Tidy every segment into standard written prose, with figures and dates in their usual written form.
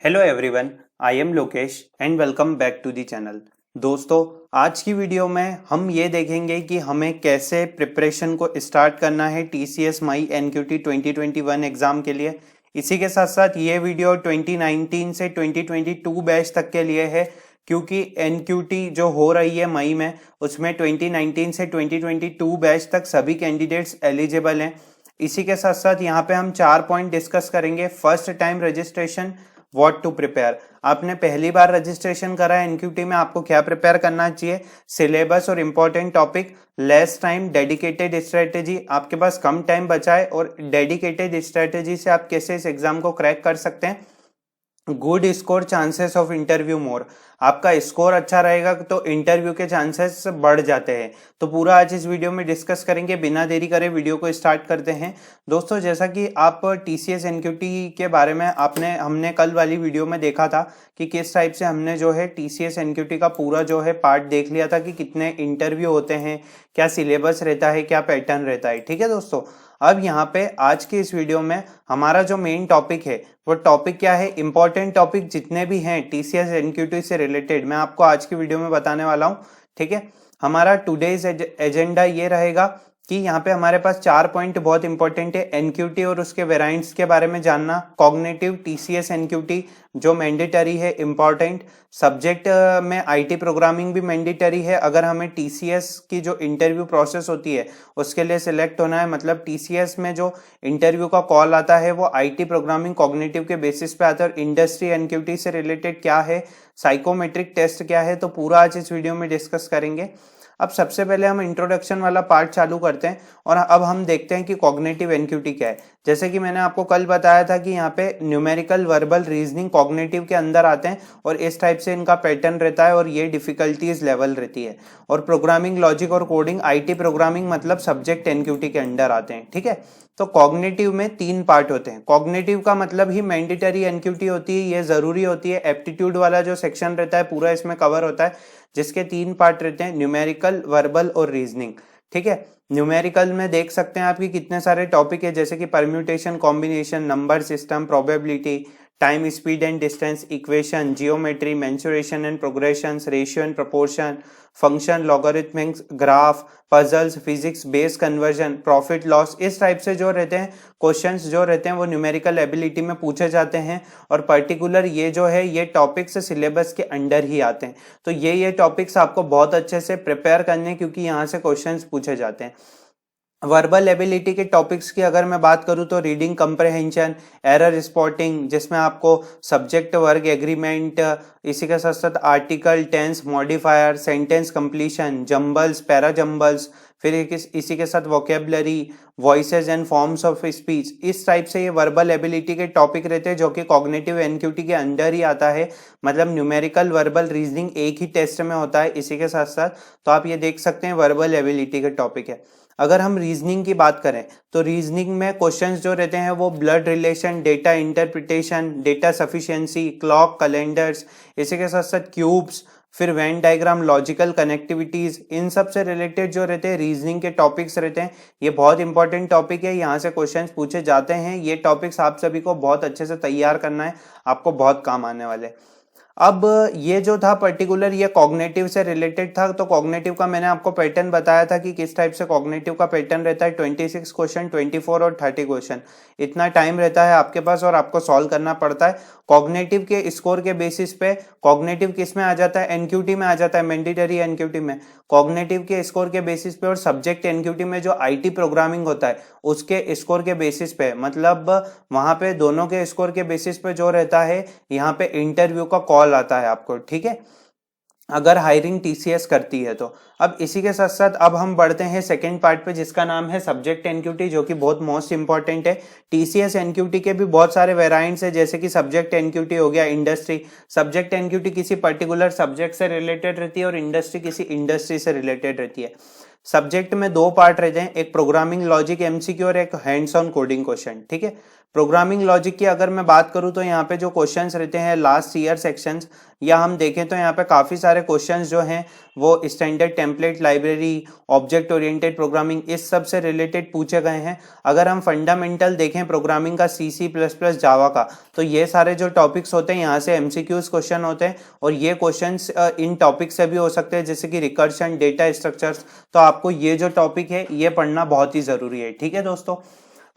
Hello everyone, I am Lokesh and welcome back to the channel. दोस्तों, आज की video में हम ये देखेंगे कि हमें कैसे प्रिपरेशन को स्टार्ट करना है टीसीएस माई एनक्यूटी 2021 एग्जाम के लिए। इसी के साथ साथ ये वीडियो 2019 से 2022 बैच तक के लिए है, क्योंकि एनक्यूटी जो हो रही है मई में, उसमें 2019 से 2022 बैच तक सभी कैंडिडेट्स एलिजिबल हैं। इसी के साथ साथ यहाँ पे हम 4 पॉइंट डिस्कस करेंगे। First time registration, what to prepare. आपने पहली बार रजिस्ट्रेशन करा है एनक्यूटी में, आपको क्या प्रिपेयर करना चाहिए, सिलेबस और important topic, less time, dedicated strategy. आपके पास कम टाइम बचा है और डेडिकेटेड स्ट्रेटेजी से आप कैसे इस एग्जाम को क्रैक कर सकते हैं। Good score, chances of interview more. आपका स्कोर अच्छा रहेगा तो इंटरव्यू के चांसेस बढ़ जाते हैं। तो पूरा आज इस वीडियो में डिस्कस करेंगे। बिना देरी करे वीडियो को स्टार्ट करते हैं। दोस्तों, जैसा कि आप टीसीएस एनक्यूटी के बारे में हमने कल वाली वीडियो में देखा था कि किस टाइप से हमने जो है टीसीएस एनक्यूटी का पूरा जो है पार्ट देख लिया था कि कितने इंटरव्यू होते हैं, क्या सिलेबस रहता है, क्या पैटर्न रहता है। ठीक है दोस्तों, अब यहाँ पे आज की इस वीडियो में हमारा जो मेन टॉपिक है वो टॉपिक क्या है, इंपॉर्टेंट टॉपिक जितने भी हैं टीसीएस एनक्यूटी से रिलेटेड मैं आपको आज की वीडियो में बताने वाला हूँ। ठीक है, हमारा टुडेज एजेंडा ये रहेगा कि यहाँ पे हमारे पास 4 पॉइंट बहुत इंपॉर्टेंट है। एनक्यूटी और उसके वेराइंट्स के बारे में जानना, कॉग्निटिव टीसीएस एनक्यूटी जो मैंडेटरी है, इंपॉर्टेंट सब्जेक्ट में आईटी प्रोग्रामिंग भी मैंडेटरी है। अगर हमें टीसीएस की जो इंटरव्यू प्रोसेस होती है उसके लिए सिलेक्ट होना है, मतलब टीसीएस में जो इंटरव्यू का कॉल आता है वो आईटी प्रोग्रामिंग कॉग्निटिव के बेसिस पे आता है। और इंडस्ट्री एनक्यूटी से रिलेटेड क्या है, साइकोमेट्रिक टेस्ट क्या है, तो पूरा आज इस वीडियो में डिस्कस करेंगे। अब सबसे पहले हम इंट्रोडक्शन वाला पार्ट चालू करते हैं और अब हम देखते हैं कि कॉग्निटिव एनक्यूटी क्या है। जैसे कि मैंने आपको कल बताया था कि यहाँ पे न्यूमेरिकल, वर्बल, रीजनिंग कॉग्निटिव के अंदर आते हैं और इस टाइप से इनका पैटर्न रहता है और ये डिफिकल्टीज लेवल रहती है। और प्रोग्रामिंग, लॉजिक और कोडिंग, आईटी प्रोग्रामिंग मतलब सब्जेक्ट एनक्यूटी के अंडर आते हैं। ठीक है, तो कॉग्निटिव में 3 पार्ट होते हैं। कॉग्निटिव का मतलब ही मैंडेटरी एनक्यूटी होती है, ये जरूरी होती है। एप्टीट्यूड वाला जो सेक्शन रहता है पूरा इसमें कवर होता है, जिसके 3 पार्ट रहते हैं, न्यूमेरिकल, वर्बल और रीजनिंग। ठीक है, न्यूमेरिकल में देख सकते हैं आपकी कितने सारे टॉपिक है, जैसे कि permutation, combination, number system, probability, time, speed and distance, equation, geometry, mensuration and progression, ratio and proportion, function, logarithmics, graph, puzzles, physics, base conversion, profit loss. इस टाइप से जो रहते हैं क्वेश्चंस जो रहते हैं वो न्यूमेरिकल एबिलिटी में पूछे जाते हैं। और पर्टिकुलर ये जो है ये टॉपिक्स सिलेबस के अंडर ही आते हैं। तो ये टॉपिक्स आपको बहुत अच्छे से प्रिपेयर करने, क्योंकि यहाँ से क्वेश्चंस पूछे जाते हैं। वर्बल एबिलिटी के टॉपिक्स की अगर मैं बात करूं तो रीडिंग कम्प्रहेंशन, एरर स्पॉटिंग, जिसमें आपको सब्जेक्ट वर्ग एग्रीमेंट, इसी के साथ साथ article, tense, modifier, sentence completion, jumbles, para jumbles, फिर इसी के साथ vocabulary, voices and forms of speech. इस टाइप से ये वर्बल एबिलिटी के टॉपिक रहते हैं जो कि कॉग्निटिव एनक्यूटी के अंडर ही आता है। मतलब न्यूमेरिकल, वर्बल, रीजनिंग एक ही टेस्ट में होता है। इसी के साथ साथ तो आप ये देख सकते हैं वर्बल एबिलिटी के टॉपिक है। अगर हम रीजनिंग की बात करें तो रीजनिंग में क्वेश्चंस जो रहते हैं वो blood relation, data interpretation, data sufficiency, clock, calendars, इसी के साथ साथ क्यूब्स, फिर वेन डायग्राम, लॉजिकल कनेक्टिविटीज, इन सब से रिलेटेड जो रहते हैं रीजनिंग के टॉपिक्स रहते हैं। ये बहुत इंपॉर्टेंट टॉपिक है, यहाँ से क्वेश्चंस पूछे जाते हैं। ये टॉपिक्स आप सभी को बहुत अच्छे से तैयार करना है, आपको बहुत काम आने वाले। अब ये जो था पर्टिकुलर ये कॉग्निटिव से रिलेटेड था। तो कॉग्निटिव का मैंने आपको पैटर्न बताया था कि किस टाइप से कॉग्निटिव का पैटर्न रहता है। 26 क्वेश्चन, 24 और 30 क्वेश्चन, इतना टाइम रहता है आपके पास और आपको सॉल्व करना पड़ता है। कॉग्निटिव के स्कोर के बेसिस पे कॉग्निटिव किस में आ जाता है, एनक्यूटी में आ जाता है, मैंडेटरी एनक्यूटी में। कॉग्निटिव के स्कोर के बेसिस पे और सब्जेक्ट एनक्यूटी में जो आईटी प्रोग्रामिंग होता है उसके स्कोर के बेसिस पे, मतलब वहां पे दोनों के स्कोर के बेसिस पे जो रहता है यहाँ पे इंटरव्यू का कॉल आता है आपको। ठीक है, अगर हायरिंग टीसीएस करती है तो। अब इसी के साथ साथ अब हम बढ़ते हैं सेकंड पार्ट पे, जिसका नाम है सब्जेक्ट एनक्यूटी, जो कि बहुत मोस्ट इंपॉर्टेंट है। टीसीएस एनक्यूटी के भी बहुत सारे वेराइंट्स है, जैसे कि सब्जेक्ट एनक्यूटी हो गया, इंडस्ट्री। सब्जेक्ट एनक्यूटी किसी पर्टिकुलर सब्जेक्ट से रिलेटेड रहती है और इंडस्ट्री किसी इंडस्ट्री से रिलेटेड रहती है। सब्जेक्ट में 2 पार्ट रहते हैं, एक प्रोग्रामिंग लॉजिक एमसीक्यू और एक हैंड्स ऑन कोडिंग क्वेश्चन। ठीक है, प्रोग्रामिंग लॉजिक की अगर मैं बात करूं तो यहाँ पे जो क्वेश्चंस रहते हैं लास्ट ईयर सेक्शंस, या हम देखें तो यहाँ पे काफ़ी सारे क्वेश्चंस जो हैं वो standard template library, object oriented programming, इस सब से रिलेटेड पूछे गए हैं। अगर हम फंडामेंटल देखें प्रोग्रामिंग का C++, जावा का, तो ये सारे जो टॉपिक्स होते हैं यहाँ से MCQs क्वेश्चन होते हैं, और ये क्वेश्चंस इन टॉपिक से भी हो सकते हैं, जैसे कि रिकर्शन, डेटा स्ट्रक्चर्स। तो आपको ये जो टॉपिक है ये पढ़ना बहुत ही ज़रूरी है। ठीक है दोस्तों,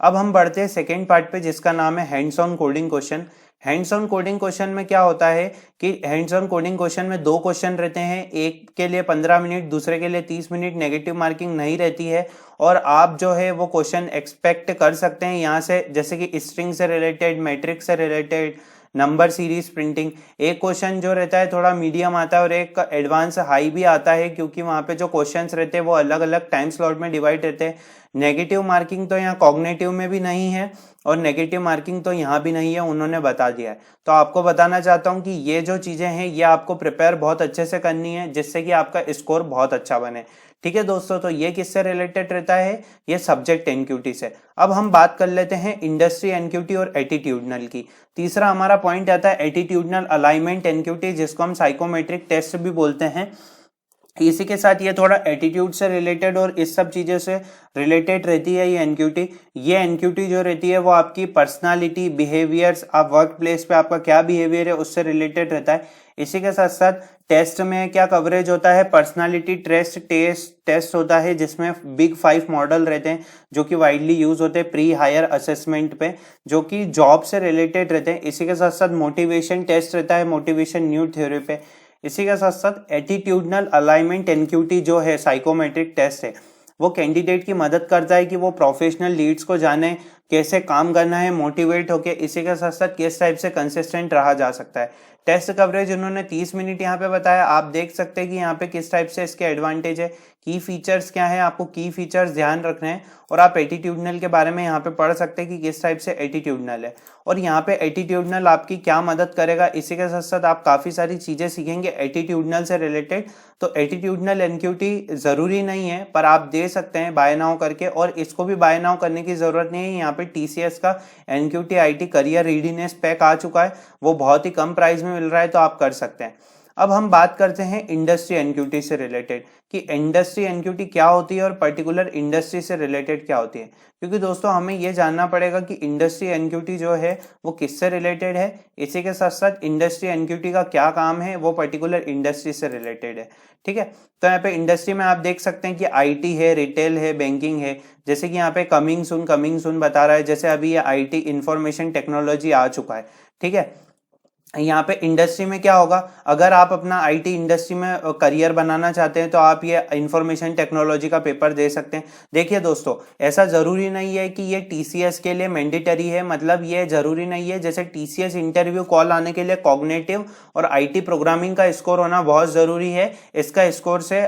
अब हम बढ़ते हैं सेकेंड पार्ट पे, जिसका नाम है hands on coding question. Hands on coding question में क्या होता है कि हैंड्स ऑन कोडिंग क्वेश्चन में 2 क्वेश्चन रहते हैं, एक के लिए 15 मिनट, दूसरे के लिए 30 मिनट, नेगेटिव मार्किंग नहीं रहती है, और आप जो है वो क्वेश्चन एक्सपेक्ट कर सकते हैं यहाँ से, जैसे कि स्ट्रिंग से रिलेटेड, मैट्रिक्स से रिलेटेड, नंबर सीरीज प्रिंटिंग। एक क्वेश्चन जो रहता है थोड़ा मीडियम आता है और एक एडवांस हाई भी आता है, क्योंकि वहाँ पे जो क्वेश्चंस रहते हैं वो अलग अलग टाइम स्लॉट में डिवाइड रहते हैं। नेगेटिव मार्किंग तो यहाँ कॉग्निटिव में भी नहीं है और नेगेटिव मार्किंग तो यहाँ भी नहीं है, उन्होंने बता दिया है। तो आपको बताना चाहता हूँ कि ये जो चीज़ें हैं ये आपको प्रिपेयर बहुत अच्छे से करनी है, जिससे कि आपका स्कोर बहुत अच्छा बने। ठीक है दोस्तों, तो ये किससे रिलेटेड रहता है, ये सब्जेक्ट एनक्यूटी से। अब हम बात कर लेते हैं इंडस्ट्री एनक्यूटी और एटीट्यूडनल की। तीसरा हमारा पॉइंट आता है एटीट्यूडनल अलाइनमेंट एनक्यूटी, जिसको हम साइकोमेट्रिक टेस्ट भी बोलते हैं। इसी के साथ ये थोड़ा एटीट्यूड से रिलेटेड और इस सब चीज़ों से रिलेटेड रहती है ये एनक्यूटी। ये एनक्यूटी जो रहती है वो आपकी पर्सनालिटी, बिहेवियर्स, आप वर्क प्लेस पे आपका क्या बिहेवियर है उससे रिलेटेड रहता है। इसी के साथ साथ टेस्ट में क्या कवरेज होता है, पर्सनालिटी टेस्ट होता है, जिसमें बिग 5 मॉडल रहते हैं जो कि वाइडली यूज होते हैं प्री हायर असेसमेंट पे, जो कि जॉब से रिलेटेड रहते हैं। इसी के साथ साथ मोटिवेशन टेस्ट रहता है, मोटिवेशन न्यू थ्योरी पे। इसी के साथ साथ एटीट्यूडनल अलाइनमेंट एनक्यूटी जो है साइकोमेट्रिक टेस्ट है, वो कैंडिडेट की मदद करता है कि वो प्रोफेशनल लीड्स को जाने, कैसे काम करना है मोटिवेट होके। इसी के साथ साथ किस टाइप से कंसिस्टेंट रहा जा सकता है। टेस्ट कवरेज उन्होंने 30 मिनट यहाँ पे बताया। आप देख सकते हैं कि यहाँ पे किस टाइप से इसके एडवांटेज है, की फीचर्स क्या है, आपको की फीचर्स ध्यान रखने हैं, और आप एटीट्यूडनल के बारे में यहाँ पे पढ़ सकते हैं कि किस टाइप से एटीट्यूडनल है, और यहाँ पे एटीट्यूडनल आपकी क्या मदद करेगा। इसी के साथ साथ आप काफ़ी सारी चीज़ें सीखेंगे एटीट्यूडनल से रिलेटेड। तो एटीट्यूडनल एनक्यूटी ज़रूरी नहीं है, पर आप दे सकते हैं बाय नाउ करके, और इसको भी बाय नाउ करने की ज़रूरत नहीं है। यहाँ पे TCS का NQT IT career readiness pack आ चुका है, वो बहुत ही कम प्राइस में मिल रहा है, तो आप कर सकते हैं। अब हम बात करते हैं इंडस्ट्री एनक्यूटी से रिलेटेड कि इंडस्ट्री एनक्यूटी क्या होती है और पर्टिकुलर इंडस्ट्री से रिलेटेड क्या होती है, क्योंकि दोस्तों हमें यह जानना पड़ेगा कि इंडस्ट्री एनक्यूटी जो है वो किससे रिलेटेड है। इसी के साथ साथ इंडस्ट्री एनक्यूटी का क्या काम है, वो पर्टिकुलर इंडस्ट्री से रिलेटेड है। ठीक है, तो यहाँ पे इंडस्ट्री में आप देख सकते हैं कि IT है, रिटेल है, बैंकिंग है। जैसे कि यहाँ पे कमिंग सून बता रहा है, जैसे अभी ये IT इंफॉर्मेशन टेक्नोलॉजी आ चुका है। ठीक है, यहाँ पे इंडस्ट्री में क्या होगा, अगर आप अपना IT इंडस्ट्री में करियर बनाना चाहते हैं तो आप ये इंफॉर्मेशन टेक्नोलॉजी का पेपर दे सकते हैं। देखिए दोस्तों, ऐसा ज़रूरी नहीं है कि ये TCS के लिए मैंडेटरी है, मतलब ये ज़रूरी नहीं है जैसे TCS इंटरव्यू कॉल आने के लिए कॉग्निटिव और IT प्रोग्रामिंग का स्कोर होना बहुत ज़रूरी है। इसका स्कोर से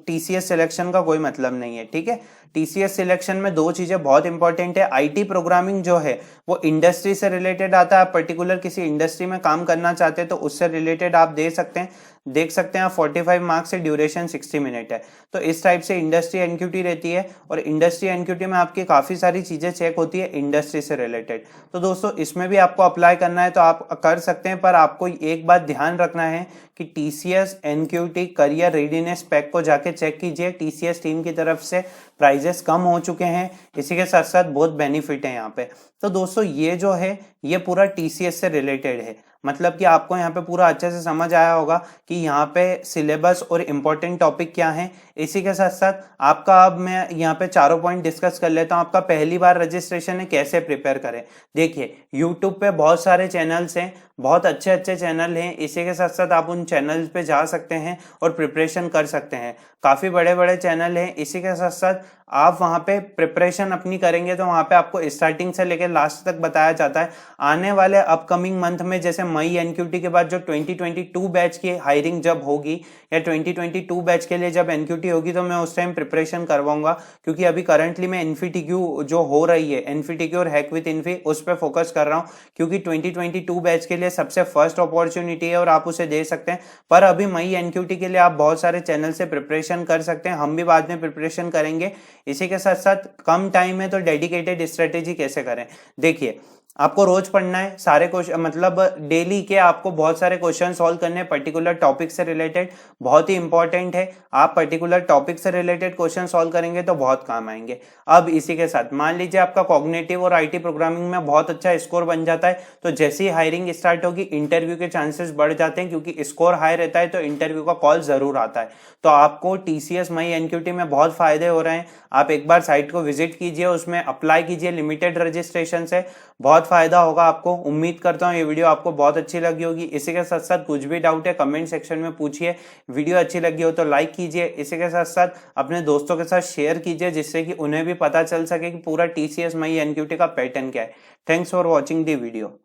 TCS सिलेक्शन का कोई मतलब नहीं है। ठीक है, TCS सिलेक्शन में 2 चीज़ें बहुत इंपॉर्टेंट है। IT प्रोग्रामिंग जो है वो इंडस्ट्री से रिलेटेड आता है, पर्टिकुलर किसी इंडस्ट्री में काम करना चाहते हैं तो उससे रिलेटेड आप दे सकते हैं, देख सकते हैं। 45 मार्क्स से ड्यूरेशन 60 मिनट है। तो इस टाइप से इंडस्ट्री एनक्यूटी रहती है, और इंडस्ट्री एनक्यूटी में आपकी काफ़ी सारी चीज़ें चेक होती है इंडस्ट्री से रिलेटेड। तो दोस्तों इसमें भी आपको अप्लाई करना है तो आप कर सकते हैं, पर आपको एक बात ध्यान रखना है कि TCS NQT career readiness pack को जाके चेक कीजिए। TCS टीम की तरफ से प्राइजेस कम हो चुके हैं, इसी के साथ साथ बहुत बेनिफिट है यहाँ पे। तो दोस्तों ये जो है ये पूरा TCS से रिलेटेड है, मतलब कि आपको यहाँ पे पूरा अच्छे से समझ आया होगा कि यहाँ पे सिलेबस और इम्पोर्टेंट टॉपिक क्या है। इसी के साथ साथ आपका, अब मैं यहाँ पे चारों पॉइंट डिस्कस कर लेता हूँ। आपका पहली बार रजिस्ट्रेशन है, कैसे प्रिपेयर करें। देखिए यूट्यूब पे बहुत सारे चैनल्स हैं, बहुत अच्छे अच्छे चैनल हैं। इसी के साथ साथ आप उन चैनल्स पे जा सकते हैं और प्रिपरेशन कर सकते हैं। काफ़ी बड़े बड़े चैनल हैं। इसी के साथ साथ आप वहाँ पे प्रिपरेशन अपनी करेंगे तो वहाँ पे आपको स्टार्टिंग से लेकर लास्ट तक बताया जाता है। आने वाले अपकमिंग मंथ में, जैसे मई एनक्यूटी के बाद जो 2022 बैच की हायरिंग जब होगी, या 2022 बैच के लिए जब एनक्यूटी होगी, तो मैं उस टाइम प्रिपरेशन करवाऊंगा। क्योंकि अभी करंटली मैं इन्फीटीक्यू जो हो रही है, इन्फीटीक्यू और हैक विद इन्फी, उस पर फोकस कर रहा हूँ। क्योंकि 2022 बैच के लिए लिए सबसे फर्स्ट अपॉर्चुनिटी है और आप उसे दे सकते हैं। पर अभी मई एनक्यूटी के लिए आप बहुत सारे चैनल से प्रिपरेशन कर सकते हैं, हम भी बाद में प्रिपरेशन करेंगे। इसी के साथ साथ कम टाइम है तो डेडिकेटेड स्ट्रेटेजी कैसे करें, देखिए आपको रोज पढ़ना है सारे क्वेश्चन, मतलब डेली के आपको बहुत सारे क्वेश्चन सॉल्व करने हैं पर्टिकुलर टॉपिक से रिलेटेड, बहुत ही इंपॉर्टेंट है। आप पर्टिकुलर टॉपिक से रिलेटेड क्वेश्चन सॉल्व करेंगे तो बहुत काम आएंगे। अब इसी के साथ मान लीजिए आपका कॉग्निटिव और आईटी प्रोग्रामिंग में बहुत अच्छा स्कोर बन जाता है, तो जैसे ही हायरिंग स्टार्ट होगी इंटरव्यू के चांसेस बढ़ जाते हैं, क्योंकि स्कोर हाई रहता है तो इंटरव्यू का कॉल जरूर आता है। तो आपको टीसीएस मई एनक्यूटी में बहुत फायदे हो रहे हैं। आप एक बार साइट को विजिट कीजिए, उसमें अप्लाई कीजिए, लिमिटेड रजिस्ट्रेशन से बहुत फायदा होगा आपको। उम्मीद करता हूँ ये वीडियो आपको बहुत अच्छी लगी होगी। इसी के साथ साथ कुछ भी डाउट है कमेंट सेक्शन में पूछिए। वीडियो अच्छी लगी हो तो लाइक कीजिए, इसी के साथ साथ अपने दोस्तों के साथ शेयर कीजिए, जिससे कि उन्हें भी पता चल सके कि पूरा टीसीएस मई एनक्यूटी का पैटर्न क्या है। Thanks for watching the video.